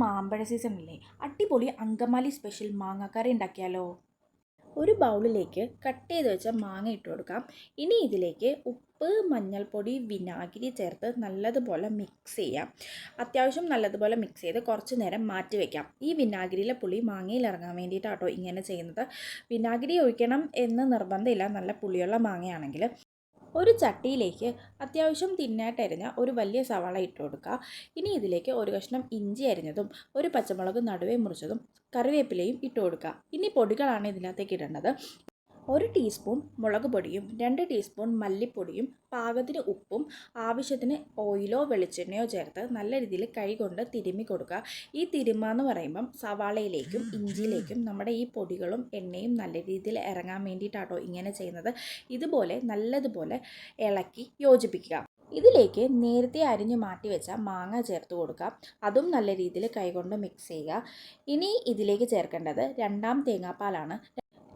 മാമ്പഴ സീസണല്ലേ, അടിപൊളി അങ്കമാലി സ്പെഷ്യൽ മാങ്ങാക്കറി ഉണ്ടാക്കിയാലോ. ഒരു ബൗളിലേക്ക് കട്ട് ചെയ്ത് വെച്ച മാങ്ങ ഇട്ട് കൊടുക്കാം. ഇനി ഇതിലേക്ക് ഉപ്പ്, മഞ്ഞൾപ്പൊടി, വിനാഗിരി ചേർത്ത് നല്ലതുപോലെ മിക്സ് ചെയ്യാം. അത്യാവശ്യം നല്ലതുപോലെ മിക്സ് ചെയ്ത് കുറച്ച് നേരം മാറ്റി വയ്ക്കാം. ഈ വിനാഗിരിയിലെ പുളി മാങ്ങയിൽ ഇറങ്ങാൻ വേണ്ടിയിട്ടാട്ടോ ഇങ്ങനെ ചെയ്യുന്നത്. വിനാഗിരി ഒഴിക്കണം എന്ന് നിർബന്ധമില്ല, നല്ല പുളിയുള്ള മാങ്ങയാണെങ്കിൽ. ഒരു ചട്ടിയിലേക്ക് അത്യാവശ്യം തിന്നായിട്ട് അരിഞ്ഞ ഒരു വലിയ സവാള ഇട്ട് കൊടുക്കുക. ഇനി ഇതിലേക്ക് ഒരു കഷ്ണം ഇഞ്ചി അരിഞ്ഞതും ഒരു പച്ചമുളക് നടുവേ മുറിച്ചതും കറിവേപ്പിലയും ഇട്ട് കൊടുക്കുക. ഇനി പൊടികളാണ് ഇതിനകത്തേക്ക് ഇടേണ്ടത്. 1 ടീസ്പൂൺ മുളക് പൊടിയും 2 ടീസ്പൂൺ മല്ലിപ്പൊടിയും പാകത്തിന് ഉപ്പും ആവശ്യത്തിന് ഓയിലോ വെളിച്ചെണ്ണയോ ചേർത്ത് നല്ല രീതിയിൽ കൈകൊണ്ട് തിരുമ്മി കൊടുക്കുക. ഈ തിരുമ്മ എന്ന് പറയുമ്പം സവാളയിലേക്കും ഇഞ്ചിയിലേക്കും നമ്മുടെ ഈ പൊടികളും എണ്ണയും നല്ല രീതിയിൽ ഇറങ്ങാൻ വേണ്ടിയിട്ടാട്ടോ ഇങ്ങനെ ചെയ്യുന്നത്. ഇതുപോലെ നല്ലതുപോലെ ഇളക്കി യോജിപ്പിക്കുക. ഇതിലേക്ക് നേരത്തെ അരിഞ്ഞു മാറ്റി വെച്ച മാങ്ങ ചേർത്ത് കൊടുക്കുക. അതും നല്ല രീതിയിൽ കൈകൊണ്ട് മിക്സ് ചെയ്യുക. ഇനി ഇതിലേക്ക് ചേർക്കേണ്ടത് 2ാം തേങ്ങാപ്പാലാണ്.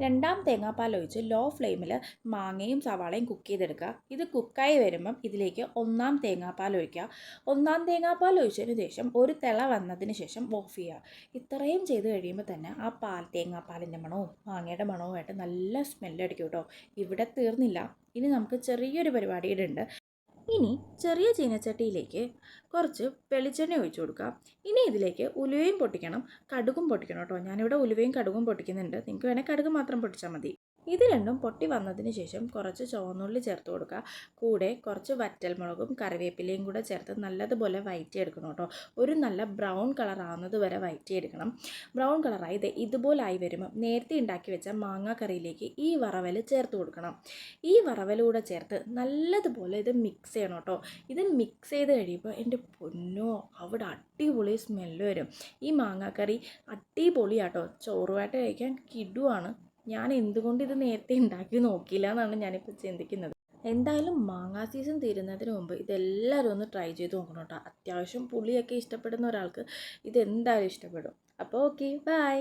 2ാം തേങ്ങാപ്പാൽ ഒഴിച്ച് ലോ ഫ്ലെയിമിൽ മാങ്ങയും സവാളയും കുക്ക് ചെയ്തെടുക്കുക. ഇത് കുക്കായി വരുമ്പം ഇതിലേക്ക് 1ാം തേങ്ങാപ്പാൽ ഒഴിക്കുക. 1ാം തേങ്ങാപ്പാൽ ഒഴിച്ചതിന് ശേഷം ഒരു തിള വന്നതിന് ശേഷം ഓഫ് ചെയ്യുക. ഇത്രയും ചെയ്ത് കഴിയുമ്പോൾ തന്നെ ആ തേങ്ങാപ്പാലിൻ്റെ മണവും മാങ്ങയുടെ മണവുമായിട്ട് നല്ല സ്മെല്ലടിക്കും കേട്ടോ. ഇവിടെ തീർന്നില്ല, ഇനി നമുക്ക് ചെറിയൊരു പരിപാടിയുടെ ഉണ്ട്. ഇനി ചെറിയ ചീനച്ചട്ടിയിലേക്ക് കുറച്ച് വെളിച്ചെണ്ണ ഒഴിച്ചു കൊടുക്കുക. ഇനി ഇതിലേക്ക് ഉലുവയും പൊട്ടിക്കണം, കടുകും പൊട്ടിക്കണം കേട്ടോ. ഞാനിവിടെ ഉലുവയും കടുകും പൊട്ടിക്കുന്നുണ്ട്, നിങ്ങൾക്ക് വേണേൽ കടുക് മാത്രം പൊട്ടിച്ചാൽ മതി. ഇത് രണ്ടും പൊട്ടി വന്നതിന് ശേഷം കുറച്ച് ചുവന്നുള്ളി ചേർത്ത് കൊടുക്കുക. കൂടെ കുറച്ച് വറ്റൽമുളകും കറിവേപ്പിലയും കൂടെ ചേർത്ത് നല്ലതുപോലെ വഴറ്റിയെടുക്കണം കേട്ടോ. ഒരു നല്ല ബ്രൗൺ കളർ ആവുന്നത് വരെ വഴറ്റിയെടുക്കണം. ബ്രൗൺ കളറായി ഇതുപോലായി വരുമ്പോൾ നേരത്തെ ഉണ്ടാക്കി വെച്ച മാങ്ങാ കറിയിലേക്ക് ഈ വറവൽ ചേർത്ത് കൊടുക്കണം. ഈ വറവലൂടെ ചേർത്ത് നല്ലതുപോലെ ഇത് മിക്സ് ചെയ്യണം കേട്ടോ. ഇത് മിക്സ് ചെയ്ത് കഴിയുമ്പോൾ എൻ്റെ പൊന്നോ, അവിടെ അടിപൊളി സ്മെല്ല് വരും. ഈ മാങ്ങാക്കറി അടിപൊളിയാട്ടോ, ചോറുമായിട്ട് കഴിക്കാൻ കിടുവാണ്. ഞാൻ എന്തുകൊണ്ട് ഇത് നേരത്തെ ഉണ്ടാക്കി നോക്കിയില്ല എന്നാണ് ഞാനിപ്പോൾ ചിന്തിക്കുന്നത്. എന്തായാലും മാങ്ങാ സീസൺ തീരുന്നതിന് മുമ്പ് ഇതെല്ലാവരും ഒന്ന് ട്രൈ ചെയ്ത് നോക്കണം കേട്ടോ. അത്യാവശ്യം പുളിയൊക്കെ ഇഷ്ടപ്പെടുന്ന ഒരാൾക്ക് ഇതെന്തായാലും ഇഷ്ടപ്പെടും. അപ്പോൾ ഓക്കെ, ബൈ.